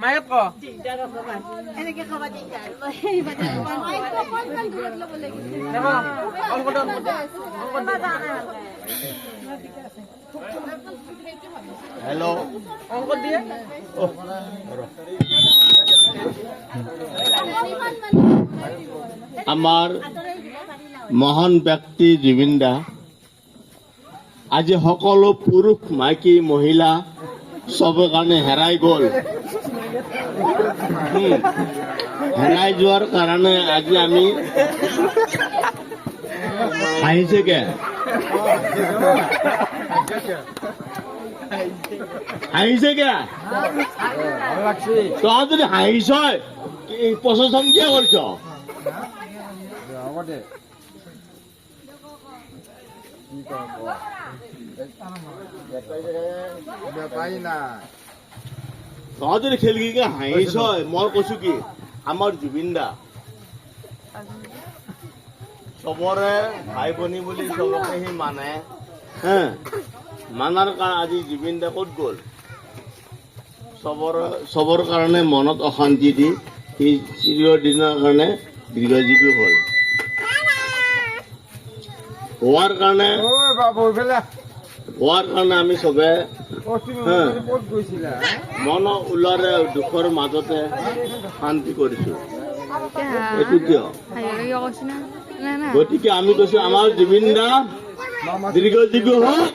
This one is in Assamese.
মাইক ক এনেকে খাবা দিগদাৰ দেখো অংকত হেল্ল' অংকত দিয়ে আমাৰ মহান ব্যক্তি জুবিন দা আজি সকলো পুৰুষ মাইকী মহিলা চবৰ কাৰণে হেৰাই গ'ল। হেৰাই যোৱাৰ কাৰণে আজি আমি হাঁহিছে কে হাঁহিছে কে তই যদি হাঁহিছ প্ৰশংসা কিয় কৰিছ? তই যদি খেলগিকে হাঁহিছ মই কৈছো কি আমাৰ জুবিন দা চবৰে ভাই ভনী বুলি চবকে সি মানে মানাৰ কাৰণে আজি জুবিন দা ক'ত গ'ল? চবৰ কাৰণে মনত অশান্তি দি সি চিৰদিনৰ কাৰণে দীৰ্ঘজীৱী হ'ল। হোৱাৰ কাৰণে আমি চবে মন ওলাৰে দুখৰ মাজতে শান্তি কৰিছো। এইটো কিয়? গতিকে আমি কৈছো আমাৰ জুবিন দা দীৰ্ঘজীৱী হওক।